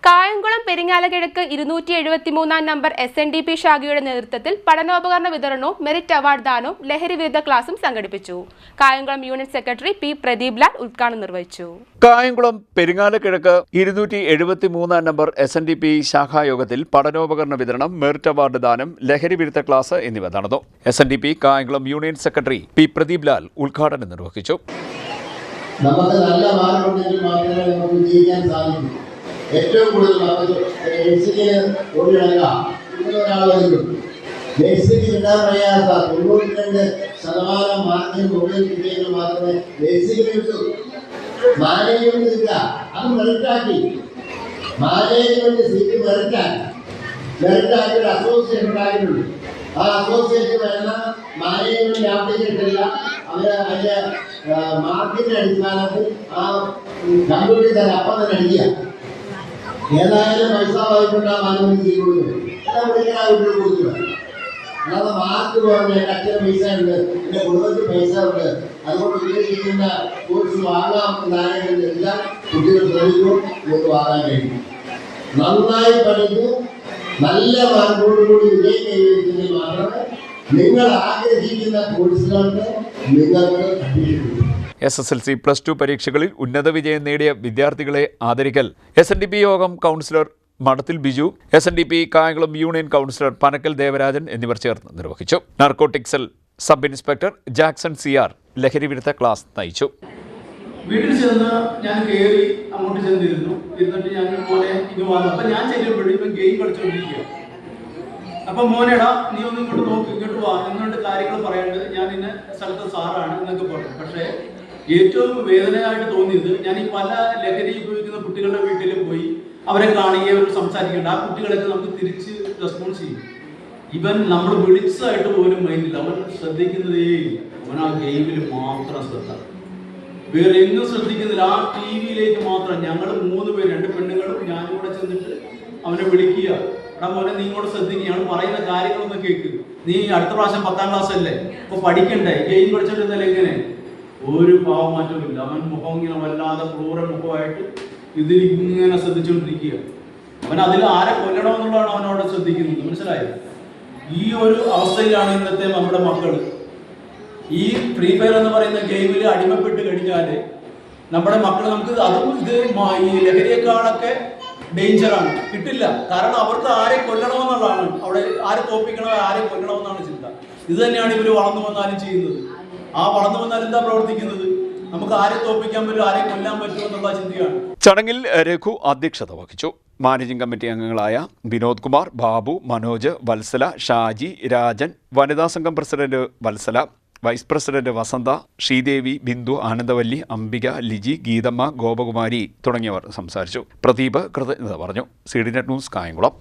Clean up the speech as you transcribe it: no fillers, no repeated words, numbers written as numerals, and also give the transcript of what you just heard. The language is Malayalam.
കായംകുളം പെരിങ്ങാലക്കിഴക്ക് 273 നമ്പർ SNDP ശാഖയുടെ നേതൃത്വത്തിൽ പഠനോപകരണ വിതരണവും മെറിറ്റ് അവാർഡ് ദാനവും ലഹരി വിരുദ്ധ ക്ലാസും സംഘടിപ്പിച്ചു. Kayamkulam unit secretary P Pradeep Lal ഉദ്ഘാടനം നിർവഹിച്ചു. കായംകുളം പെരിങ്ങാലക്കിഴക്ക് 273 നമ്പർ SNDP ശാഖായോഗത്തിൽ പഠനോപകരണ വിതരണം, മെറിറ്റ് അവാർഡ് ദാനം, ലഹരി വിരുദ്ധ ക്ലാസ് എന്നിവ നടന്നു. SNDP Kayamkulam union secretary P Pradeep Lal ഉദ്ഘാടനം നിർവഹിച്ചു. നമുക്ക് നല്ല മാർഗമുണ്ടെങ്കിൽ മാത്രമേ നമുക്ക് വിജയിക്കാൻ സാധിക്കൂ. ഏറ്റവും കൂടുതൽ കിട്ടാൻ കഴിയാത്ത 92% മാർക്കിന് മുകളിൽ കിട്ടിയെങ്കിൽ മാത്രമേ ബേസിക്കിന് കിട്ടൂ. മാനേജ്മെന്റ് ഇല്ല, അത് മെറിറ്റാക്കി. മാനേജ്മെന്റ് സീറ്റ് മെറിറ്റാക്കി ഒരു അസോസിയേഷൻ ഉണ്ടാക്കിയിട്ടുണ്ട്. ആ അസോസിയേഷൻ വരുന്ന മാനേജ്മെന്റ് ആപ്ലിക്കേഷൻ ഇല്ല, അവര് അതിന്റെ മാർക്കിന്റെ അടിസ്ഥാനത്തിൽ ആ കമ്പ്യൂട്ടറിൽ തന്നെ അപ്പം തന്നെ അടിക്കുക. ഏതായാലും പൈസ വായിക്കൊണ്ടാ മാനേജ്മെന്റ് സീറ്റ് കൊടുക്കുന്നത്. കൊടുക്കുക. അല്ലാതെ മാർക്ക് പറഞ്ഞ അച്ഛന് പൈസ ഉണ്ട്, എന്റെ കുടുംബത്തിൽ പൈസ ഉണ്ട്, അതുകൊണ്ട് ഉദ്ദേശിക്കുന്ന കോഴ്സ് വാങ്ങാം എന്നാണെല്ലാം കുട്ടികൾ ശ്രമിക്കും. നമുക്ക് വാങ്ങാൻ കഴിയും. നന്നായി പഠിച്ച് നല്ല മാർക്കോടുകൂടി വിജയം കൈവരിച്ചെങ്കിൽ മാത്രമേ നിങ്ങൾ ആഗ്രഹിക്കുന്ന കോഴ്സുകൾക്ക് നിങ്ങൾക്ക് അപേക്ഷിക്കൂ. SSLC +2 പരീക്ഷകളിൽ ഉന്നത വിജയം നേടിയ വിദ്യാർത്ഥികളെ ആദരിക്കൽ SNDP യോഗം കൗൺസിലർ മഠത്തിൽ Biju, SNDP Kayamkulam union councillor Panakkal Devarajan എന്നിവർ ചേർന്ന് നിർവഹിച്ചു. Narcotics sub inspector Jackson CR ലഹരി വിരുദ്ധ ക്ലാസ് നയിച്ചു. വീട്ടിൽ ചെന്ന് ഞാൻ കയറി അങ്ങോട്ട് ചെന്നിരുന്നു. ഇരുന്നിട്ട് ഞാൻ മോനെ ഇങ്ങ് വന്നു. അപ്പം ഞാൻ ചെല്ലുമ്പോഴും ഇപ്പം ഗെയിം കളിച്ചുകൊണ്ടിരിക്കുക. അപ്പം മോനെടാ നീ ഒന്ന് ഇങ്ങോട്ട് നോക്ക്, ഇങ്ങോട്ട് വാ, എന്നിട്ട് കാര്യങ്ങൾ പറയേണ്ടത് ഞാൻ ഇന്ന സ്ഥലത്ത് സാറാണ് എന്നൊക്കെ പറഞ്ഞു. പക്ഷേ ഏറ്റവും വേദനയായിട്ട് തോന്നിയത്, ഞാൻ ഈ പല ലഹരി ഉപയോഗിക്കുന്ന കുട്ടികളുടെ വീട്ടിൽ പോയി അവരെ കാണുകയും അവർ സംസാരിക്കേണ്ട ആ കുട്ടികളൊക്കെ നമുക്ക് തിരിച്ച് റെസ്പോൺസ് ചെയ്യും. ഇവൻ നമ്മൾ വിളിച്ചതായിട്ട് പോലും മൈൻഡില്ല, അവൻ ശ്രദ്ധിക്കുന്നതേ ഇല്ല. അവൻ ആ ഗെയിമിൽ മാത്രം ശ്രദ്ധ, വേറെ എങ്ങും ശ്രദ്ധിക്കുന്നില്ല. ആ TV-യിലേക്ക് മാത്രം. ഞങ്ങൾ 3 പേര്, 2 പെണ്ണുങ്ങളും ഞാനും കൂടെ ചെന്നിട്ട് അവനെ വിളിക്കുക, എടാ മോനെ നീ ഇങ്ങോട്ട് ശ്രദ്ധിക്കുക, ഞങ്ങൾ പറയുന്ന കാര്യങ്ങളൊന്നും കേൾക്കുക, നീ അടുത്ത പ്രാവശ്യം 10ാം ക്ലാസ് അല്ലേ, അപ്പോൾ പഠിക്കണ്ടേ, ഗെയിം പഠിച്ചിട്ടുണ്ടെങ്കിൽ എങ്ങനെ? ഒരു ഭാവമാറ്റവും ഇല്ല. അവൻ മുഖം ഇങ്ങനെ വല്ലാതെ ക്രൂര മുഖമായിട്ട് ഇതിലിങ്ങനെ ശ്രദ്ധിച്ചുകൊണ്ടിരിക്കുക. അവൻ അതിൽ ആരെ കൊല്ലണമെന്നുള്ളതാണ് അവനവിടെ ശ്രദ്ധിക്കുന്നത്. മനസ്സിലായത്? ഈ ഒരു അവസ്ഥയിലാണ് ഇന്നത്തെ നമ്മുടെ മക്കൾ. ഈ ഫ്രീ ഫയർ എന്ന് പറയുന്ന ഗെയിമിൽ അടിമപ്പെട്ട് കഴിഞ്ഞാൽ നമ്മുടെ മക്കൾ നമുക്ക് അതും ഇത് ഈ ലഹരിയേക്കാളൊക്കെ ഡേഞ്ചറാണ്. കിട്ടില്ല. കാരണം അവർക്ക് ആരെ കൊല്ലണമെന്നുള്ളതാണ്, അവിടെ ആരെ തോപ്പിക്കണോ ആരെ കൊല്ലണമെന്നാണ് ചിന്ത. ഇത് തന്നെയാണ് ഇവർ വളർന്നു വന്നാലും ചെയ്യുന്നത്. ആ വളർന്നു വന്നാൽ എന്താ പ്രവർത്തിക്കുന്നത്? നമുക്ക് ആരെ തോപ്പിക്കാൻ പറ്റും, ആരെ കൊല്ലാൻ പറ്റുമോ എന്നുള്ള ചിന്തയാണ്. ചടങ്ങിൽ രഘു അധ്യക്ഷത വഹിച്ചു. മാനേജിംഗ് കമ്മിറ്റി അംഗങ്ങളായ വിനോദ് കുമാർ, ബാബു, മനോജ്, വത്സല, ഷാജി, രാജൻ, വനിതാ സംഘം പ്രസിഡന്റ് വത്സല, വൈസ് പ്രസിഡന്റ് വസന്ത, ശ്രീദേവി, ബിന്ദു, ആനന്ദവല്ലി, അംബിക, ലിജി, ഗീതമ്മ, ഗോപകുമാരി തുടങ്ങിയവർ സംസാരിച്ചു. പ്രദീപ് കൃതജ്ഞത പറഞ്ഞു. CDNet news Kayamkulam.